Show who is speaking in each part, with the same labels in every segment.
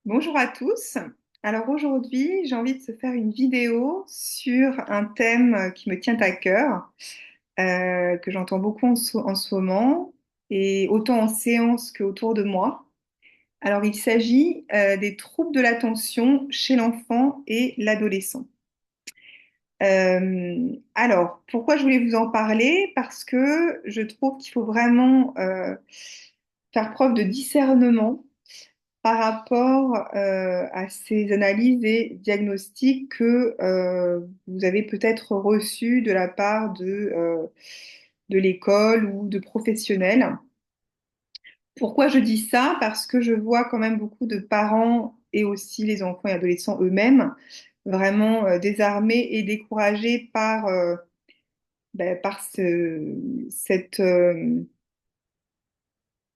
Speaker 1: Bonjour à tous. Alors aujourd'hui, j'ai envie de se faire une vidéo sur un thème qui me tient à cœur, que j'entends beaucoup en ce moment, et autant en séance qu'autour de moi. Alors il s'agit des troubles de l'attention chez l'enfant et l'adolescent. Alors, pourquoi je voulais vous en parler? Parce que je trouve qu'il faut vraiment faire preuve de discernement par rapport à ces analyses et diagnostics que vous avez peut-être reçus de la part de l'école ou de professionnels. Pourquoi je dis ça? Parce que je vois quand même beaucoup de parents et aussi les enfants et adolescents eux-mêmes vraiment désarmés et découragés par cette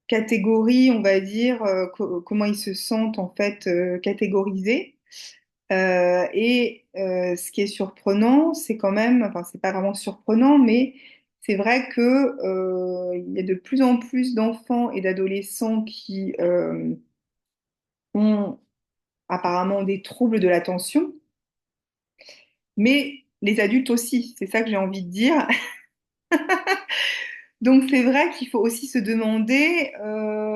Speaker 1: catégorie, on va dire, comment ils se sentent en fait catégorisés. Ce qui est surprenant, c'est quand même, enfin, c'est pas vraiment surprenant, mais c'est vrai que il y a de plus en plus d'enfants et d'adolescents qui ont apparemment des troubles de l'attention, mais les adultes aussi, c'est ça que j'ai envie de dire. Donc c'est vrai qu'il faut aussi se demander,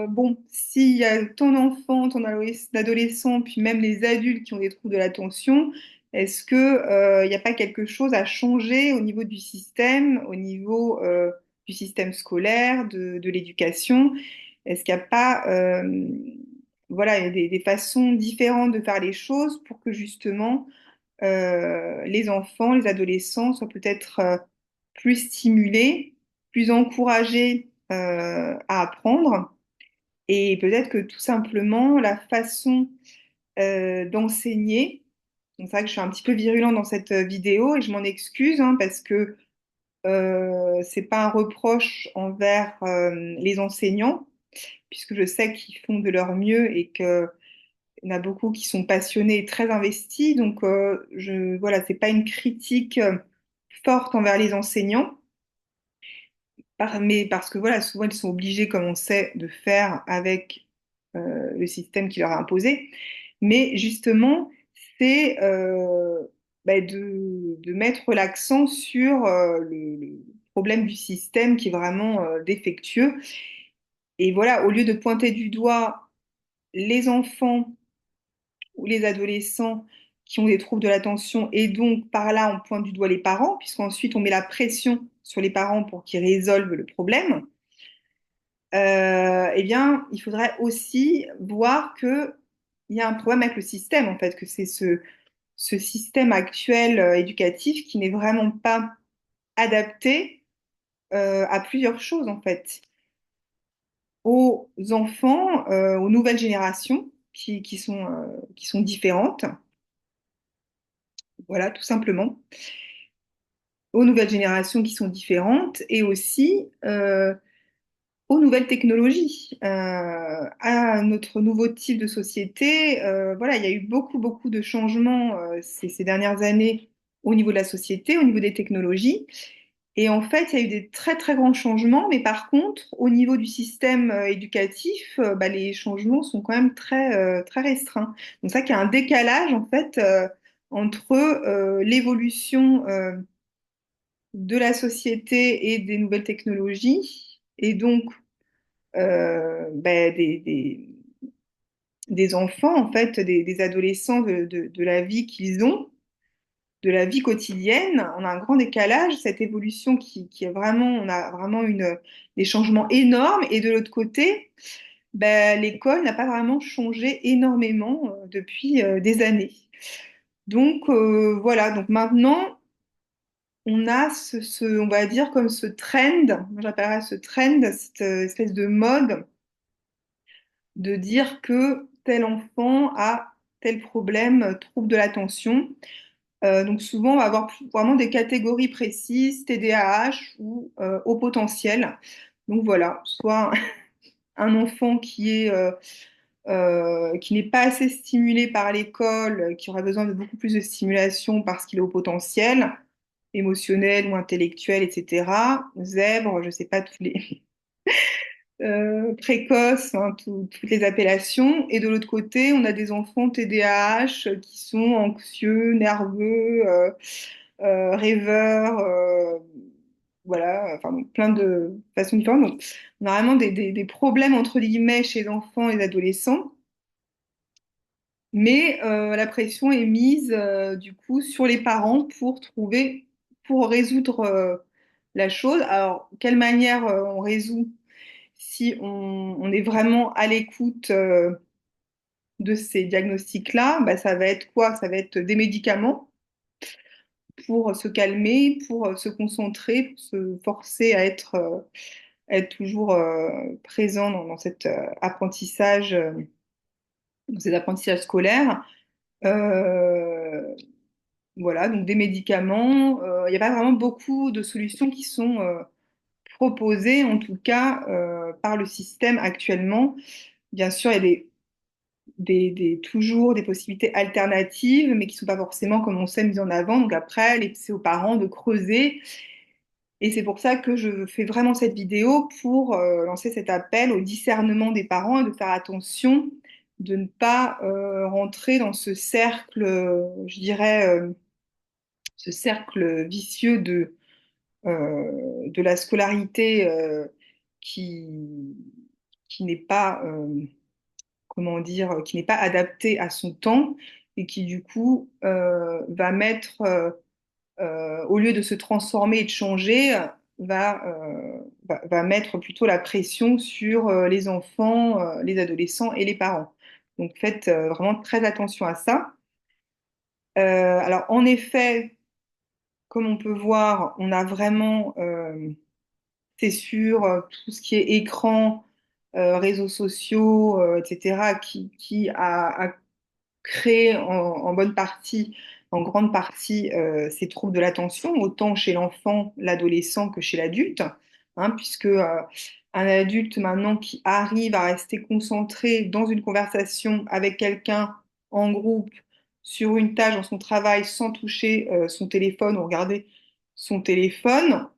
Speaker 1: bon, s'il y a ton enfant, ton adolescent, puis même les adultes qui ont des troubles de l'attention, est-ce que, il n'y a pas quelque chose à changer au niveau du système, au niveau du système scolaire, de l'éducation? Est-ce qu'il n'y a pas, voilà, il y a des façons différentes de faire les choses pour que justement les enfants, les adolescents soient peut-être plus stimulés, plus encouragés à apprendre. Et peut-être que tout simplement la façon d'enseigner, donc c'est vrai que je suis un petit peu virulente dans cette vidéo et je m'en excuse hein, parce que c'est pas un reproche envers les enseignants, puisque je sais qu'ils font de leur mieux et que il y en a beaucoup qui sont passionnés et très investis, donc voilà, c'est pas une critique forte envers les enseignants, mais parce que voilà, souvent ils sont obligés, comme on sait, de faire avec le système qui leur a imposé. Mais justement, c'est de mettre l'accent sur le problème du système qui est vraiment défectueux. Et voilà, au lieu de pointer du doigt les enfants ou les adolescents qui ont des troubles de l'attention et donc par là on pointe du doigt les parents, puisqu'ensuite on met la pression sur les parents pour qu'ils résolvent le problème, eh bien il faudrait aussi voir qu'il y a un problème avec le système, en fait, que c'est ce système actuel éducatif qui n'est vraiment pas adapté à plusieurs choses, en fait, aux enfants, aux nouvelles générations qui sont différentes, voilà, tout simplement. Aux nouvelles générations qui sont différentes et aussi aux nouvelles technologies, à notre nouveau type de société. Voilà, il y a eu beaucoup, beaucoup de changements ces dernières années au niveau de la société, au niveau des technologies. Et en fait, il y a eu des très, très grands changements, mais par contre, au niveau du système éducatif, les changements sont quand même très, très restreints. Donc ça, qu'il y a un décalage, en fait, entre l'évolution de la société et des nouvelles technologies, et donc des enfants, en fait, des adolescents de la vie qu'ils ont, de la vie quotidienne. On a un grand décalage, cette évolution qui est vraiment, on a vraiment des changements énormes, et de l'autre côté, l'école n'a pas vraiment changé énormément depuis des années. Donc voilà, donc maintenant, on a on va dire comme ce trend, moi j'appellerais ce trend, cette espèce de mode de dire que tel enfant a tel problème, trouble de l'attention. Donc souvent, on va avoir vraiment des catégories précises, TDAH ou haut potentiel. Donc voilà, soit un enfant qui n'est pas assez stimulé par l'école, qui aurait besoin de beaucoup plus de stimulation parce qu'il est au potentiel, émotionnel ou intellectuel, etc. Zèbre, je sais pas, tous les, précoces, hein, toutes les appellations. Et de l'autre côté, on a des enfants TDAH qui sont anxieux, nerveux, rêveurs, voilà, enfin, donc, plein de façons différentes. Donc, on a vraiment des problèmes, entre guillemets, chez les enfants et les adolescents. Mais la pression est mise du coup sur les parents pour résoudre la chose. Alors, quelle manière on résout si on est vraiment à l'écoute de ces diagnostics-là? Bah, ça va être quoi? Ça va être des médicaments pour se calmer, pour se concentrer, pour se forcer à être toujours présent dans cet apprentissage, dans ces apprentissages scolaires. Euh, Voilà, donc des médicaments. Il n'y a pas vraiment beaucoup de solutions qui sont proposées, en tout cas par le système actuellement. Bien sûr, il y a toujours des possibilités alternatives, mais qui ne sont pas forcément, comme on sait, mises en avant. Donc après, c'est aux parents de creuser. Et c'est pour ça que je fais vraiment cette vidéo pour lancer cet appel au discernement des parents et de faire attention de ne pas rentrer dans ce cercle, je dirais, ce cercle vicieux de la scolarité qui, qui n'est pas, comment dire, qui n'est pas adaptée à son temps et qui du coup va mettre, au lieu de se transformer et de changer, va mettre plutôt la pression sur les enfants, les adolescents et les parents. Donc faites vraiment très attention à ça. Alors en effet, comme on peut voir, on a vraiment c'est sûr, tout ce qui est écran, réseaux sociaux, etc., qui a créé en bonne partie, en grande partie, ces troubles de l'attention, autant chez l'enfant, l'adolescent que chez l'adulte, hein, puisque un adulte maintenant qui arrive à rester concentré dans une conversation avec quelqu'un en groupe, sur une tâche dans son travail, sans toucher son téléphone ou regarder son téléphone,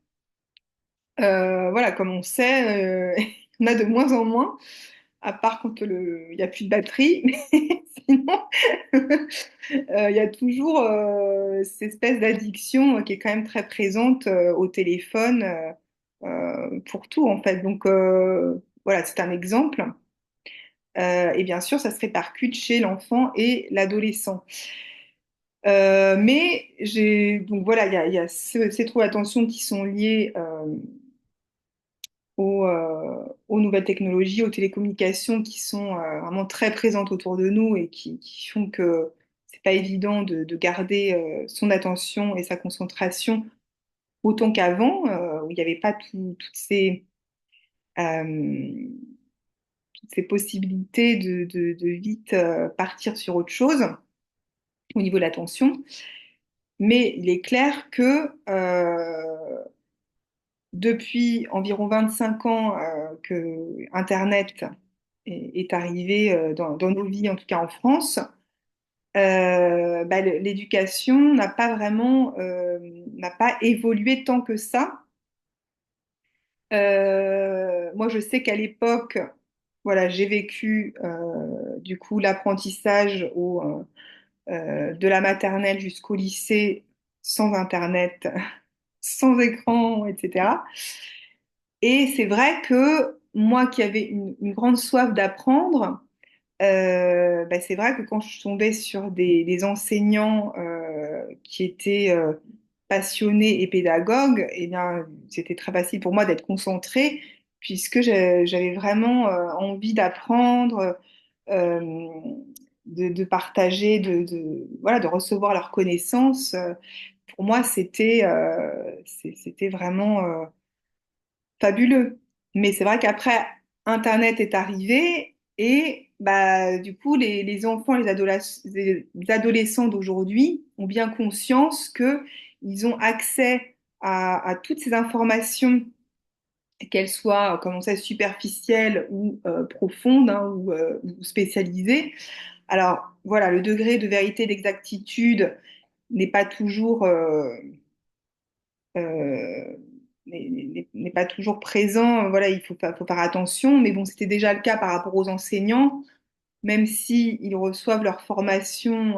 Speaker 1: voilà, comme on sait, il y en a de moins en moins, à part quand il y a plus de batterie. Mais sinon, il y a toujours cette espèce d'addiction qui est quand même très présente au téléphone pour tout, en fait. Donc, voilà, c'est un exemple. Et bien sûr, ça se répercute chez l'enfant et l'adolescent. Donc voilà, il y a ces troubles d'attention qui sont liés aux nouvelles technologies, aux télécommunications qui sont vraiment très présentes autour de nous et qui font que c'est pas évident de garder son attention et sa concentration autant qu'avant, où il n'y avait pas euh, toutes ces possibilités de vite partir sur autre chose au niveau de l'attention. Mais il est clair que depuis environ 25 ans que Internet est arrivé dans nos vies, en tout cas en France, bah, l'éducation n'a pas évolué tant que ça. Moi, je sais qu'à l'époque, voilà, j'ai vécu du coup l'apprentissage de la maternelle jusqu'au lycée sans Internet, sans écran, etc. Et c'est vrai que moi qui avais une grande soif d'apprendre, bah, c'est vrai que quand je tombais sur des enseignants qui étaient passionnés et pédagogues, eh bien, c'était très facile pour moi d'être concentrée puisque j'avais vraiment envie d'apprendre, euh, de partager, voilà, de recevoir leurs connaissances. Pour moi, c'était vraiment fabuleux. Mais c'est vrai qu'après, Internet est arrivé et bah, du coup, les enfants, les adolescents d'aujourd'hui ont bien conscience qu'ils ont accès à toutes ces informations, qu'elles soient, comme on sait, superficielles ou profondes, hein, ou spécialisées. Alors voilà, le degré de vérité, d'exactitude n'est pas toujours euh, n'est pas toujours présent. Voilà, faut faire attention. Mais bon, c'était déjà le cas par rapport aux enseignants, même si ils reçoivent leur formation,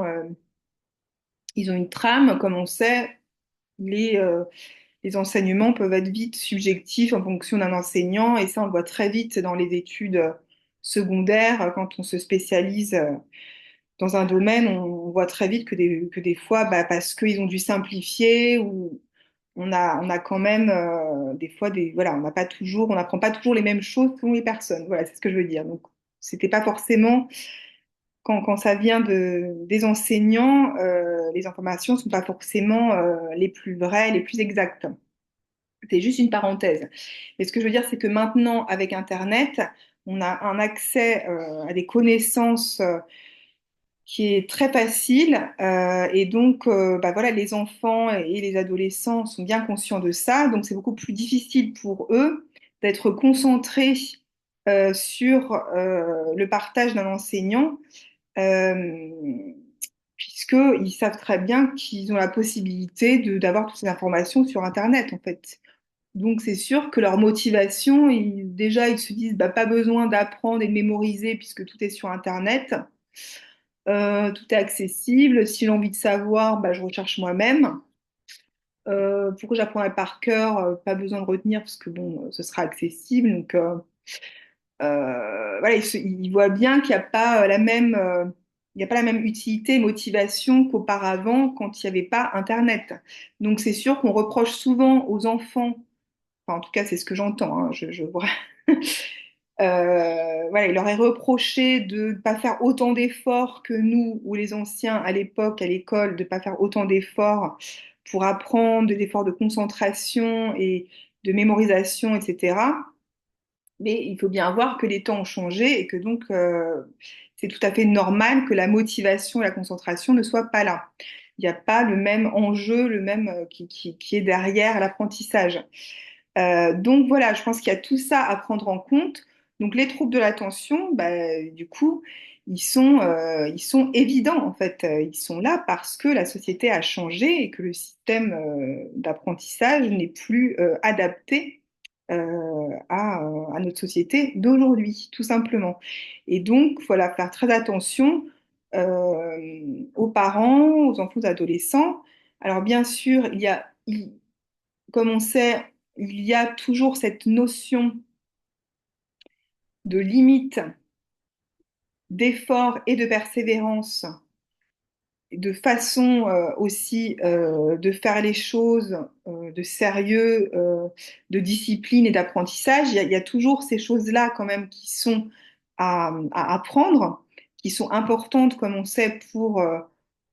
Speaker 1: ils ont une trame, comme on sait, les, euh, les enseignements peuvent être vite subjectifs en fonction d'un enseignant, et ça, on le voit très vite dans les études secondaires, quand on se spécialise dans un domaine, on voit très vite que des fois, bah, parce qu'ils ont dû simplifier, ou on a quand même des fois voilà, on n'apprend pas toujours les mêmes choses selon les personnes. Voilà, c'est ce que je veux dire. Donc, c'était pas forcément quand ça vient des enseignants, les informations sont pas forcément les plus vraies, les plus exactes. C'est juste une parenthèse. Mais ce que je veux dire, c'est que maintenant, avec Internet, on a un accès à des connaissances qui est très facile. Et donc, bah voilà, les enfants et les adolescents sont bien conscients de ça. Donc, c'est beaucoup plus difficile pour eux d'être concentrés sur le partage d'un enseignant, euh, puisqu'ils savent très bien qu'ils ont la possibilité d'avoir toutes ces informations sur Internet, en fait. Donc, c'est sûr que leur motivation, déjà, ils se disent, bah, pas besoin d'apprendre et de mémoriser puisque tout est sur Internet. Tout est accessible. Si j'ai envie de savoir, bah, je recherche moi-même. Pourquoi j'apprendrai par cœur? Pas besoin de retenir parce que bon, ce sera accessible. Donc, voilà, ils voient bien qu'il n'y a pas il n'y a pas la même utilité et motivation qu'auparavant quand il n'y avait pas Internet. Donc, c'est sûr qu'on reproche souvent aux enfants, enfin, en tout cas, c'est ce que j'entends, hein, je vois. Voilà, il leur est reproché de ne pas faire autant d'efforts que nous ou les anciens à l'époque, à l'école, de ne pas faire autant d'efforts pour apprendre, des efforts de concentration et de mémorisation, etc. Mais il faut bien voir que les temps ont changé et que donc c'est tout à fait normal que la motivation et la concentration ne soient pas là. Il n'y a pas le même enjeu, le même qui est derrière l'apprentissage. Donc voilà, je pense qu'il y a tout ça à prendre en compte. Donc les troubles de l'attention, bah, du coup, ils sont évidents en fait. Ils sont là parce que la société a changé et que le système d'apprentissage n'est plus adapté à notre société d'aujourd'hui, tout simplement. Et donc voilà, faire très attention aux parents, aux enfants, aux adolescents. Alors bien sûr, comme on sait, il y a toujours cette notion de limite, d'effort et de persévérance, de façon aussi de faire les choses, de sérieux, de discipline et d'apprentissage. Il y a toujours ces choses-là quand même qui sont à apprendre, qui sont importantes, comme on sait, pour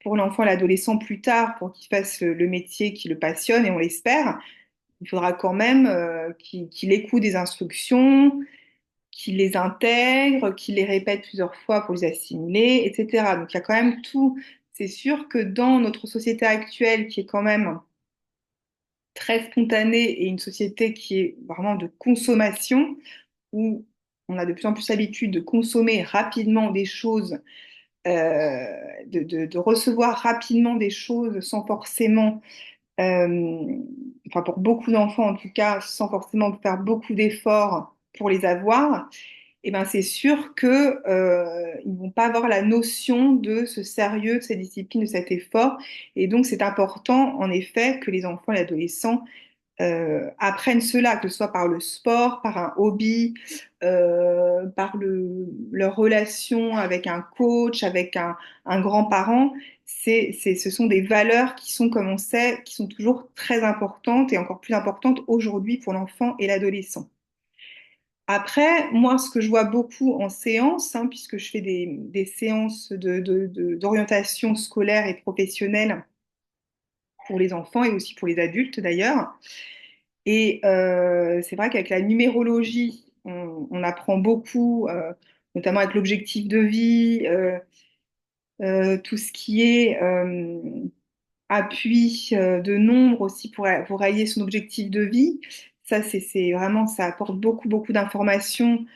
Speaker 1: l'enfant et l'adolescent plus tard, pour qu'il fasse le métier qui le passionne, et on l'espère. Il faudra quand même qu'il écoute des instructions, qu'il les intègre, qu'il les répète plusieurs fois pour les assimiler, etc. Donc il y a quand même tout. C'est sûr que dans notre société actuelle, qui est quand même très spontanée et une société qui est vraiment de consommation, où on a de plus en plus l'habitude de consommer rapidement des choses, de recevoir rapidement des choses sans forcément enfin pour beaucoup d'enfants en tout cas, sans forcément faire beaucoup d'efforts pour les avoir, et ben c'est sûr que ils vont pas avoir la notion de ce sérieux, de cette discipline, de cet effort. Et donc c'est important en effet que les enfants et les adolescents apprennent cela, que ce soit par le sport, par un hobby, par leur relation avec un coach, avec un grand-parent. Ce sont des valeurs qui sont, comme on sait, qui sont toujours très importantes et encore plus importantes aujourd'hui pour l'enfant et l'adolescent. Après, moi, ce que je vois beaucoup en séance, hein, puisque je fais des séances d'orientation scolaire et professionnelle pour les enfants et aussi pour les adultes d'ailleurs, et c'est vrai qu'avec la numérologie, on apprend beaucoup, notamment avec l'objectif de vie, tout ce qui est appui de nombre aussi pour rallier son objectif de vie. Ça, c'est vraiment, ça apporte beaucoup, beaucoup d'informations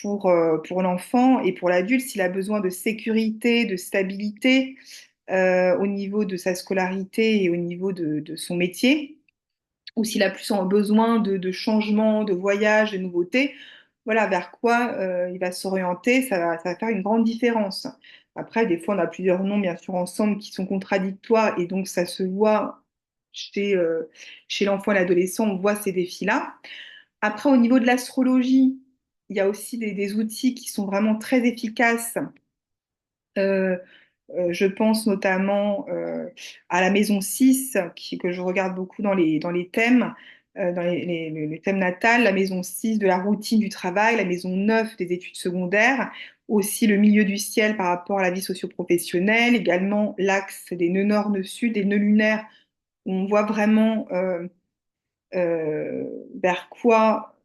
Speaker 1: pour l'enfant et pour l'adulte s'il a besoin de sécurité, de stabilité au niveau de sa scolarité et au niveau de son métier. ou s'il a plus en besoin de changements, de voyages, de nouveautés, voilà, vers quoi il va s'orienter, ça va faire une grande différence. Après, des fois, on a plusieurs noms, bien sûr, ensemble qui sont contradictoires et donc ça se voit chez, euh, chez l'enfant et l'adolescent, on voit ces défis-là. Après, au niveau de l'astrologie, il y a aussi des outils qui sont vraiment très efficaces. Euh, je pense notamment à la maison 6, que je regarde beaucoup dans les thèmes, dans les thèmes natals, la maison 6 de la routine du travail, la maison 9 des études secondaires, aussi le milieu du ciel par rapport à la vie socio-professionnelle, également l'axe des nœuds nord, nœuds sud, des nœuds lunaires, où on voit vraiment vers quoi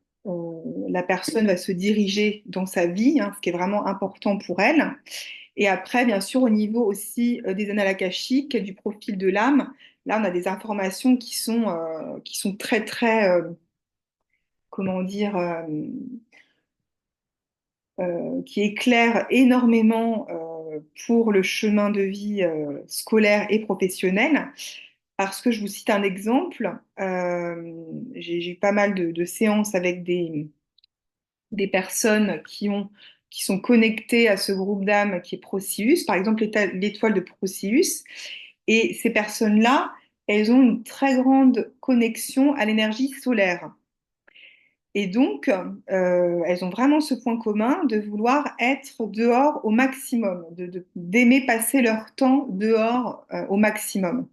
Speaker 1: la personne va se diriger dans sa vie, hein, ce qui est vraiment important pour elle. Et après, bien sûr, au niveau aussi des annales akashiques, du profil de l'âme, là, on a des informations qui sont très, très, comment dire, qui éclairent énormément pour le chemin de vie scolaire et professionnel. Parce que je vous cite un exemple, j'ai eu pas mal de séances avec des personnes qui sont connectées à ce groupe d'âmes qui est Procyon, par exemple l'étoile de Procyon. Et ces personnes-là, elles ont une très grande connexion à l'énergie solaire. Et donc, elles ont vraiment ce point commun de vouloir être dehors au maximum, d'aimer passer leur temps dehors au maximum.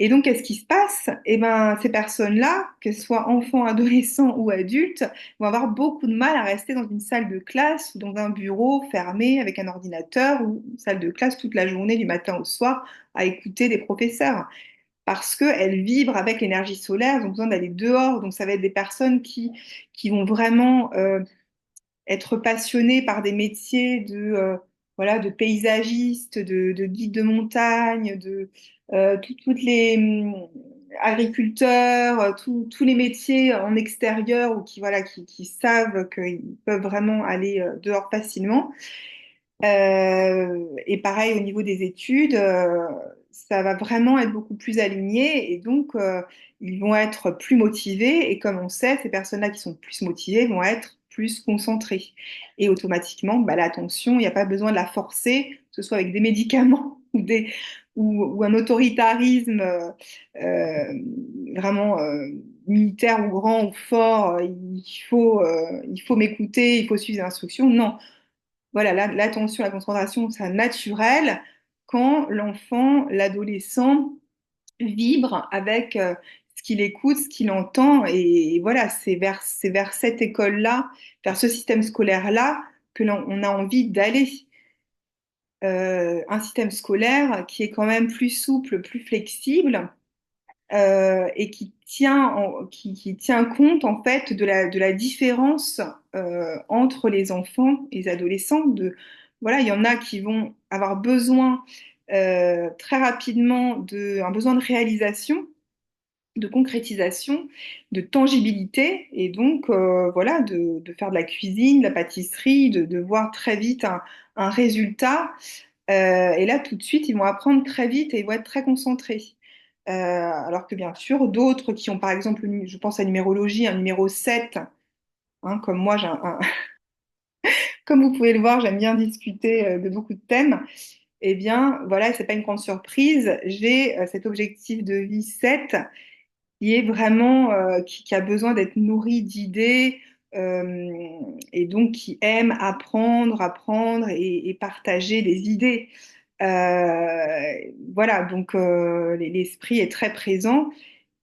Speaker 1: Et donc, qu'est-ce qui se passe? Eh ben, ces personnes-là, que ce soit enfants, adolescents ou adultes, vont avoir beaucoup de mal à rester dans une salle de classe ou dans un bureau fermé avec un ordinateur ou une salle de classe toute la journée, du matin au soir, à écouter des professeurs. Parce qu'elles vibrent avec l'énergie solaire, elles ont besoin d'aller dehors. Donc, ça va être des personnes qui vont vraiment être passionné par des métiers voilà, de paysagiste, de guide de montagne, toutes les agriculteurs, tous les métiers en extérieur ou voilà, qui savent qu'ils peuvent vraiment aller dehors facilement. Et pareil au niveau des études, ça va vraiment être beaucoup plus aligné et donc ils vont être plus motivés et comme on sait, ces personnes-là qui sont plus motivées vont être plus concentrées. Et automatiquement, bah, l'attention, il n'y a pas besoin de la forcer, que ce soit avec des médicaments ou un autoritarisme euh, vraiment militaire ou grand ou fort, il faut m'écouter, il faut suivre les instructions. Non, voilà, l'attention, la concentration, c'est naturel quand l'enfant, l'adolescent vibre avec ce qu'il écoute, ce qu'il entend. Et voilà, c'est vers cette école-là, vers ce système scolaire-là que l'on on a envie d'aller. Un système scolaire qui est quand même plus souple, plus flexible, et qui tient compte en fait de la différence entre les enfants et les adolescents. Voilà, il y en a qui vont avoir besoin très rapidement un besoin de réalisation, de concrétisation, de tangibilité, et donc voilà, de faire de la cuisine, de la pâtisserie, de voir très vite un résultat et là, tout de suite, ils vont apprendre très vite et ils vont être très concentrés. Alors que bien sûr, d'autres qui ont par exemple, je pense à numérologie, un numéro 7, hein, comme moi, comme vous pouvez le voir, j'aime bien discuter de beaucoup de thèmes. Eh bien, voilà, c'est pas une grande surprise. J'ai cet objectif de vie 7 qui est vraiment, qui a besoin d'être nourri d'idées euh, et donc qui aime apprendre et partager des idées. Voilà, donc l'esprit est très présent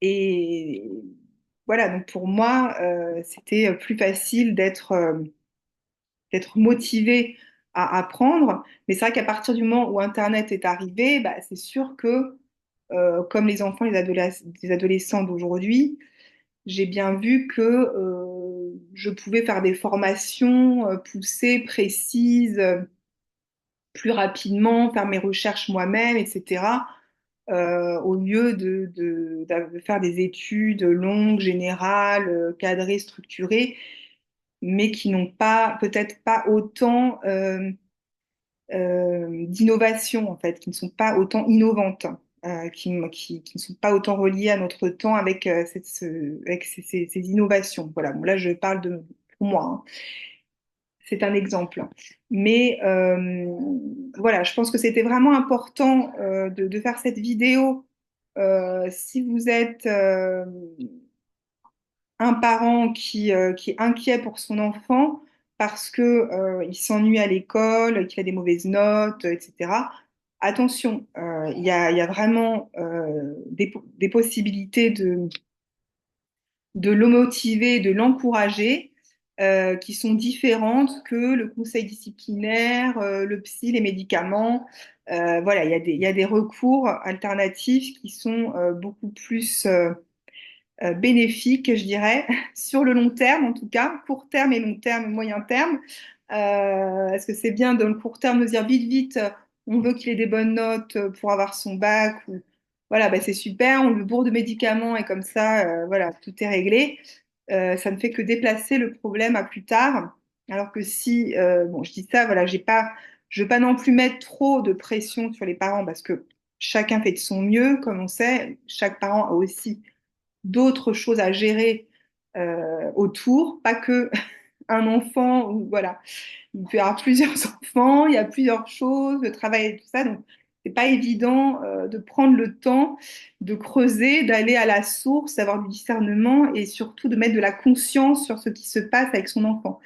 Speaker 1: et voilà, donc pour moi, c'était plus facile d'être motivé à apprendre. Mais c'est vrai qu'à partir du moment où Internet est arrivé, bah, c'est sûr que comme les enfants, les adolescents d'aujourd'hui, j'ai bien vu que je pouvais faire des formations poussées, précises, plus rapidement, faire mes recherches moi-même, etc. Au lieu de faire des études longues, générales, cadrées, structurées, mais qui n'ont pas, peut-être pas autant d'innovation, en fait, qui ne sont pas autant innovantes. qui ne sont pas autant reliés à notre temps avec, avec ces innovations. Voilà, bon, là je parle de pour moi, hein. C'est un exemple. Mais voilà, je pense que c'était vraiment important de faire cette vidéo. Si vous êtes un parent qui est inquiet pour son enfant parce que il s'ennuie à l'école, qu'il a des mauvaises notes, etc. Attention, il y a vraiment des possibilités de le motiver, de l'encourager, qui sont différentes que le conseil disciplinaire, le psy, les médicaments. Voilà, il y a des recours alternatifs qui sont beaucoup plus bénéfique, je dirais, sur le long terme en tout cas, court terme et long terme, moyen terme. Est-ce que c'est bien dans le court terme de dire vite, vite, on veut qu'il ait des bonnes notes pour avoir son bac ou voilà, ben c'est super, on le bourre de médicaments et comme ça, voilà, tout est réglé. Ça ne fait que déplacer le problème à plus tard. Alors que si, bon, je dis ça, voilà, je veux pas non plus mettre trop de pression sur les parents parce que chacun fait de son mieux, comme on sait, chaque parent a aussi d'autres choses à gérer autour, pas que un enfant ou voilà. Il peut y avoir plusieurs enfants, il y a plusieurs choses, le travail et tout ça, donc c'est pas évident de prendre le temps de creuser, d'aller à la source, d'avoir du discernement et surtout de mettre de la conscience sur ce qui se passe avec son enfant.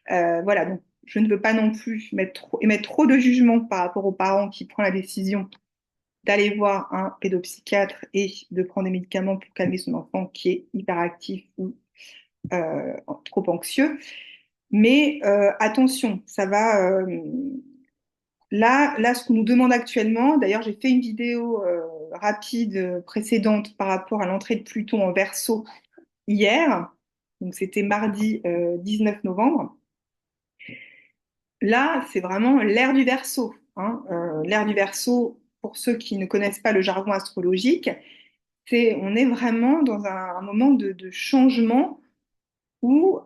Speaker 1: Voilà, donc je ne veux pas non plus émettre trop de jugement par rapport aux parents qui prennent la décision d'aller voir un pédopsychiatre et de prendre des médicaments pour calmer son enfant qui est hyperactif ou trop anxieux. Mais attention, ça va. Là, ce qu'on nous demande actuellement, d'ailleurs, j'ai fait une vidéo rapide précédente par rapport à l'entrée de Pluton en Verseau hier. Donc, c'était mardi 19 novembre. Là, c'est vraiment l'ère du Verseau, hein. L'ère du Verseau, pour ceux qui ne connaissent pas le jargon astrologique, on est vraiment dans un moment de changement où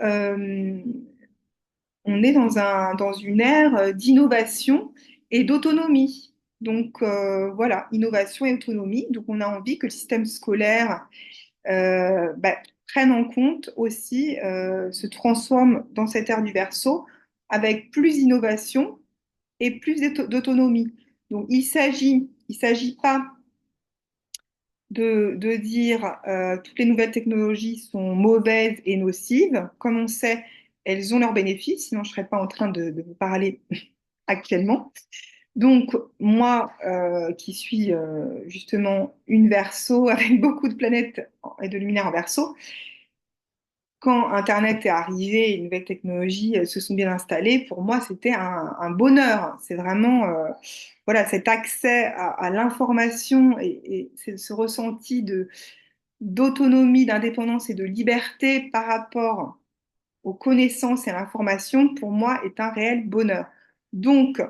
Speaker 1: on est dans une ère d'innovation et d'autonomie. Donc voilà, innovation et autonomie. Donc on a envie que le système scolaire prenne en compte aussi, se transforme dans cette ère du Verseau avec plus d'innovation et plus d'autonomie. Donc il s'agit pas de dire toutes les nouvelles technologies sont mauvaises et nocives. Comme on sait, elles ont leurs bénéfices, sinon je ne serais pas en train de vous parler actuellement. Donc, moi, qui suis justement une verso avec beaucoup de planètes et de luminaires en verso, quand Internet est arrivé et les nouvelles technologies se sont bien installées, pour moi, c'était un bonheur. C'est vraiment voilà, cet accès à l'information et ce ressenti d'autonomie, d'indépendance et de liberté par rapport aux connaissances et à l'information, pour moi, est un réel bonheur. Donc,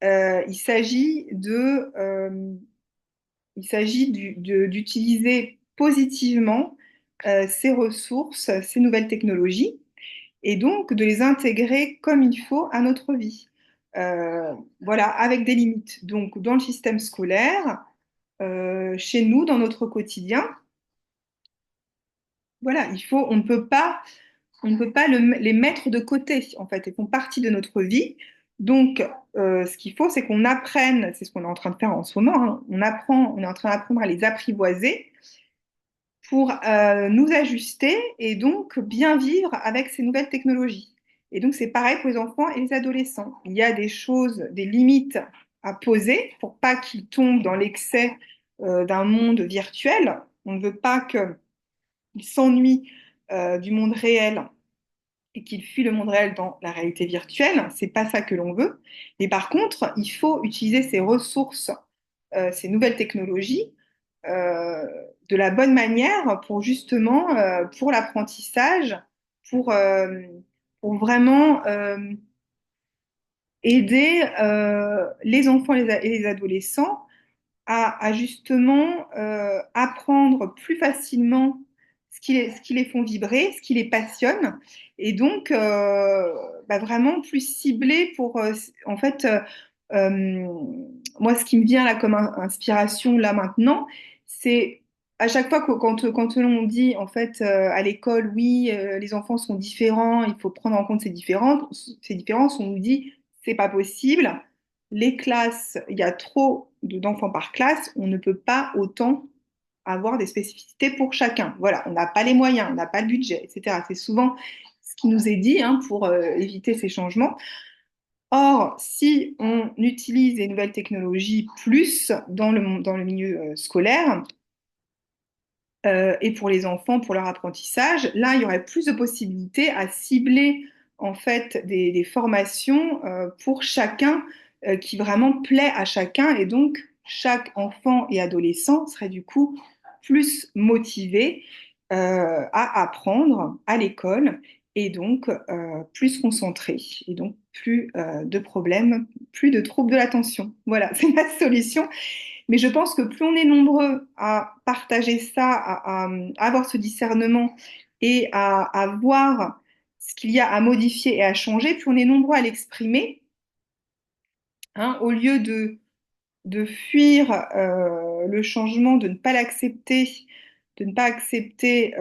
Speaker 1: il s'agit d'utiliser positivement ces ressources, ces nouvelles technologies, et donc de les intégrer comme il faut à notre vie. Voilà, avec des limites. Donc, dans le système scolaire, chez nous, dans notre quotidien, voilà, on ne peut pas les mettre de côté, en fait. Ils font partie de notre vie. Donc, ce qu'il faut, c'est qu'on apprenne, c'est ce qu'on est en train de faire en ce moment, hein, on est en train d'apprendre à les apprivoiser pour nous ajuster et donc bien vivre avec ces nouvelles technologies. Et donc, c'est pareil pour les enfants et les adolescents. Il y a des choses, des limites à poser pour pas qu'ils tombent dans l'excès d'un monde virtuel. On ne veut pas qu'ils s'ennuient du monde réel et qu'ils fuient le monde réel dans la réalité virtuelle. C'est pas ça que l'on veut. Mais par contre, il faut utiliser ces ressources, ces nouvelles technologies euh, de la bonne manière pour justement, pour l'apprentissage, pour, euh, pour vraiment aider les enfants et les adolescents à justement apprendre plus facilement ce qui les font vibrer, ce qui les passionne, et donc vraiment plus ciblé pour en fait Euh, Moi, ce qui me vient là comme inspiration là maintenant, c'est à chaque fois quand l'on dit en fait à l'école, oui, les enfants sont différents, il faut prendre en compte ces différences, on nous dit c'est pas possible. Les classes, il y a trop d'enfants par classe, on ne peut pas autant avoir des spécificités pour chacun. Voilà, on n'a pas les moyens, on n'a pas le budget, etc. C'est souvent ce qui nous est dit hein, pour éviter ces changements. Or, si on utilise les nouvelles technologies plus dans le milieu scolaire et pour les enfants, pour leur apprentissage, là, il y aurait plus de possibilités à cibler en fait des formations pour chacun qui vraiment plaît à chacun et donc chaque enfant et adolescent serait du coup plus motivé à apprendre à l'école et donc plus concentré et donc plus de problèmes, plus de troubles de l'attention. Voilà, c'est la solution. Mais je pense que plus on est nombreux à partager ça, à avoir ce discernement et à voir ce qu'il y a à modifier et à changer, plus on est nombreux à l'exprimer, hein, au lieu de fuir le changement, de ne pas l'accepter, de ne pas accepter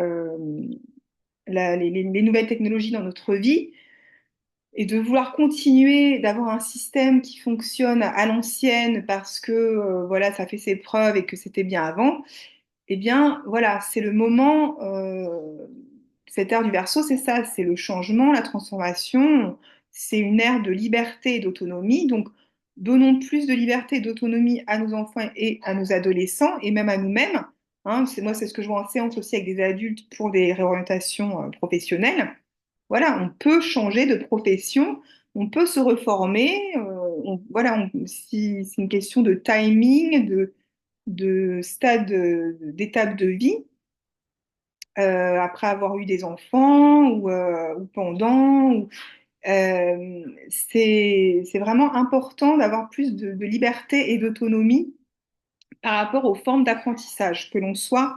Speaker 1: les nouvelles technologies dans notre vie et de vouloir continuer d'avoir un système qui fonctionne à l'ancienne parce que voilà, ça fait ses preuves et que c'était bien avant. Eh bien, voilà, c'est le moment, cette ère du Verseau, c'est ça, c'est le changement, la transformation, c'est une ère de liberté et d'autonomie. Donc, donnons plus de liberté et d'autonomie à nos enfants et à nos adolescents et même à nous-mêmes. Hein, moi, c'est ce que je vois en séance aussi avec des adultes pour des réorientations professionnelles. Voilà, on peut changer de profession, on peut se reformer. Voilà, si c'est une question de timing, de stade, d'étape de vie, après avoir eu des enfants ou pendant. C'est vraiment important d'avoir plus de liberté et d'autonomie par rapport aux formes d'apprentissage, que l'on soit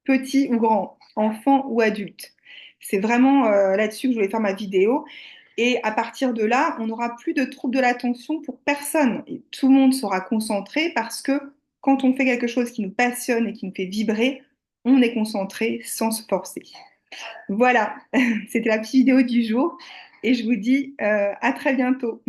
Speaker 1: petit ou grand, enfant ou adulte. C'est vraiment là-dessus que je voulais faire ma vidéo. Et à partir de là, on n'aura plus de troubles de l'attention pour personne. Et tout le monde sera concentré parce que quand on fait quelque chose qui nous passionne et qui nous fait vibrer, on est concentré sans se forcer. Voilà, c'était la petite vidéo du jour et je vous dis à très bientôt.